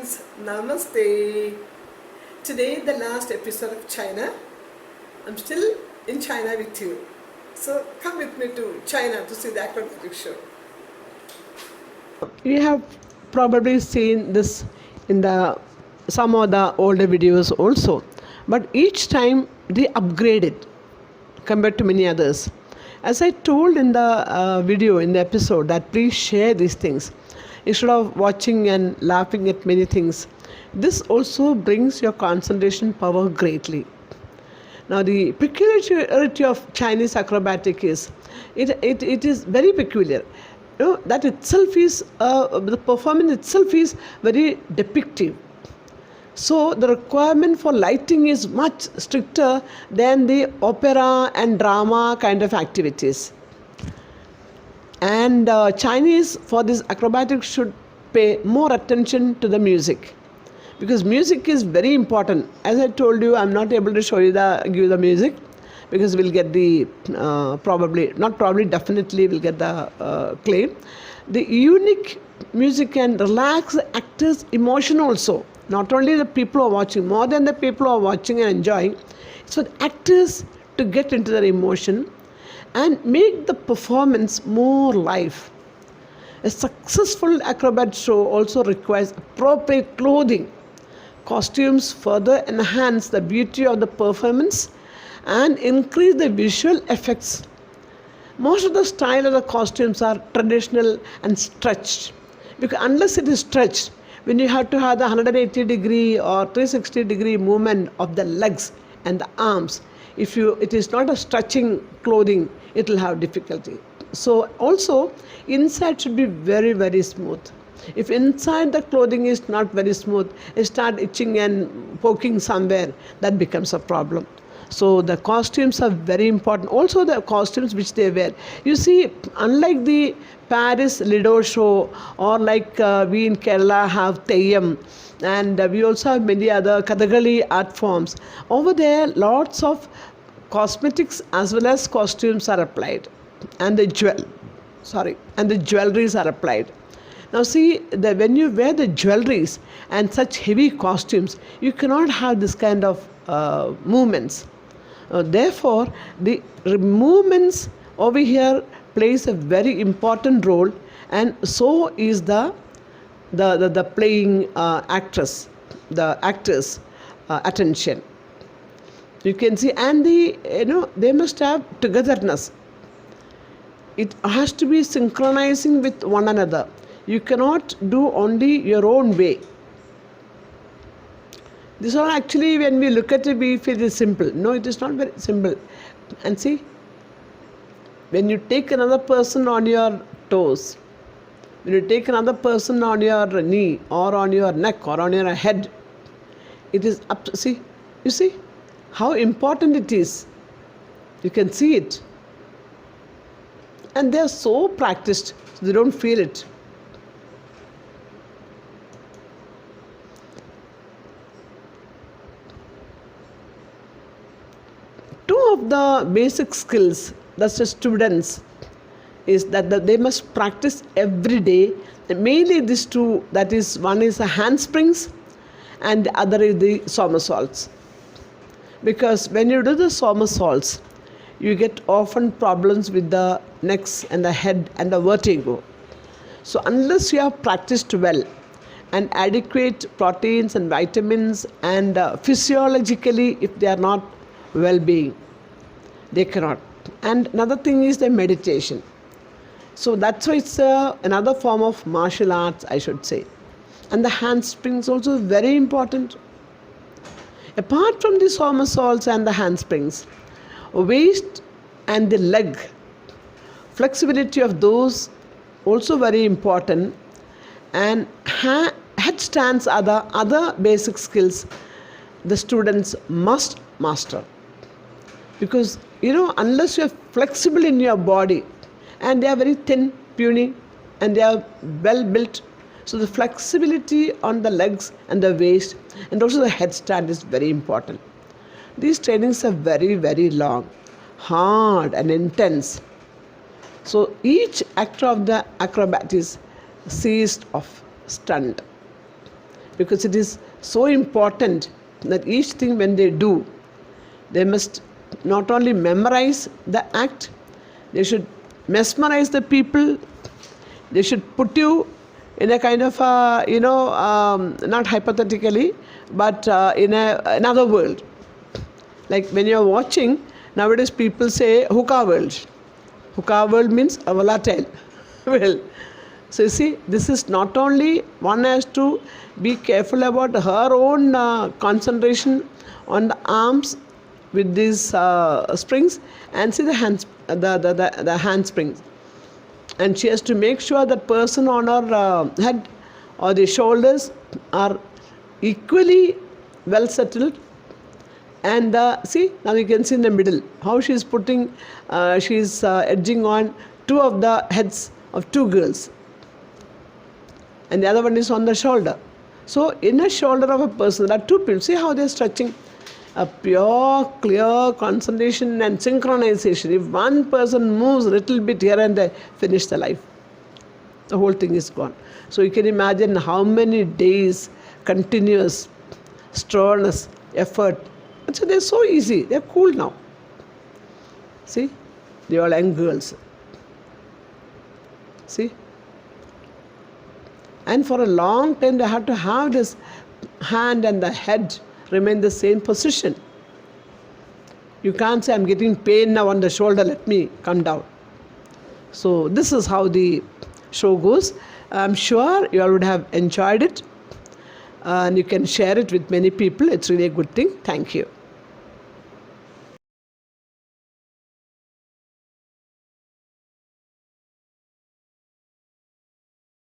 friends, Namaste. Today the last episode of China. I'm still in China with you. So come with me to China to see the acrobatic show. You have probably seen this in the some of the older videos also, but each time they upgrade it compared to many others. As I told in the video in the episode that please share these things instead of watching and laughing at many things. This also brings your concentration power greatly. Now the peculiarity of Chinese acrobatic is it is very peculiar. That itself is the performance itself is very depictive. So the requirement for lighting is much stricter than the opera and drama kind of activities. And Chinese for this acrobatic should pay more attention to the music, because music is very important. As I told you, I'm not able to give you the music because we'll get the definitely we'll get the claim. The unique music can relax the actors' emotion also. Not only the people who are watching, more than the people who are watching and enjoying. It's for the actors to get into their emotion and make the performance more live. A successful acrobat show also requires appropriate clothing. Costumes further enhance the beauty of the performance and increase the visual effects. Most of the style of the costumes are traditional and stretched, because unless it is stretched, when you have to have the 180-degree or 360-degree movement of the legs and the arms, if it is not a stretching clothing, it will have difficulty. So also inside should be very, very smooth. If inside the clothing is not very smooth, it start itching and poking somewhere, that becomes a problem. So the costumes are very important. Also the costumes which they wear. You see, unlike the Paris Lido show, or like we in Kerala have Teyyam, and we also have many other Kathakali art forms. Over there, lots of cosmetics as well as costumes are applied, and the jewelries are applied. Now see, when you wear the jewelries and such heavy costumes, you cannot have this kind of movements. Therefore, the movements over here plays a very important role, and so is the playing actors attention. You can see, and they must have togetherness. It has to be synchronizing with one another. You cannot do only your own way. This all actually, when we look at it, we feel it is simple. No, it is not very simple. And see, when you take another person on your toes, when you take another person on your knee or on your neck or on your head, it is up to, see, you see how important it is. You can see it. And they are so practiced, so they don't feel it. Two of the basic skills that the students is that they must practice every day. Mainly these two, that is, one is the handsprings and the other is the somersaults. Because when you do the somersaults, you get often problems with the necks and the head and the vertigo. So unless you have practiced well and adequate proteins and vitamins and physiologically, if they are not well-being, they cannot. And another thing is the meditation. So that's why it's another form of martial arts, I should say. And the handsprings also very important. Apart from the somersaults and the handsprings, waist and the leg flexibility of those also very important, and headstands are the other basic skills the students must master. Because unless you are flexible in your body, and they are very thin, puny, and they are well built, so the flexibility on the legs and the waist and also the headstand is very important. These trainings are very, very long, hard and intense. So each actor of the acrobat is seized of stunt. because it is so important that each thing when they do, they must not only memorize the act, they should mesmerize the people, they should put you in a kind of not hypothetically, but in another world. Like when you're watching, nowadays people say hookah world. Hookah world means a volatile world. So you see, this is not only one has to be careful about her own concentration on the arms with these springs, and see the hands, the hand springs, and she has to make sure that person on her head or the shoulders are equally well settled. And see, now you can see in the middle how she is putting, she is edging on two of the heads of two girls, and the other one is on the shoulder. So in a shoulder of a person, there are two people. See how they are stretching. A pure, clear concentration and synchronization. If one person moves a little bit here and there, finish the life. The whole thing is gone. So you can imagine how many days continuous strenuous effort. And so they're so easy. They're cool now. See, they are young girls. See. And for a long time they have to have this hand and the head remain the same position. You can't say, I'm getting pain now on the shoulder, let me come down. So this is how the show goes. I'm sure you all would have enjoyed it, and you can share it with many people. It's really a good thing. Thank you.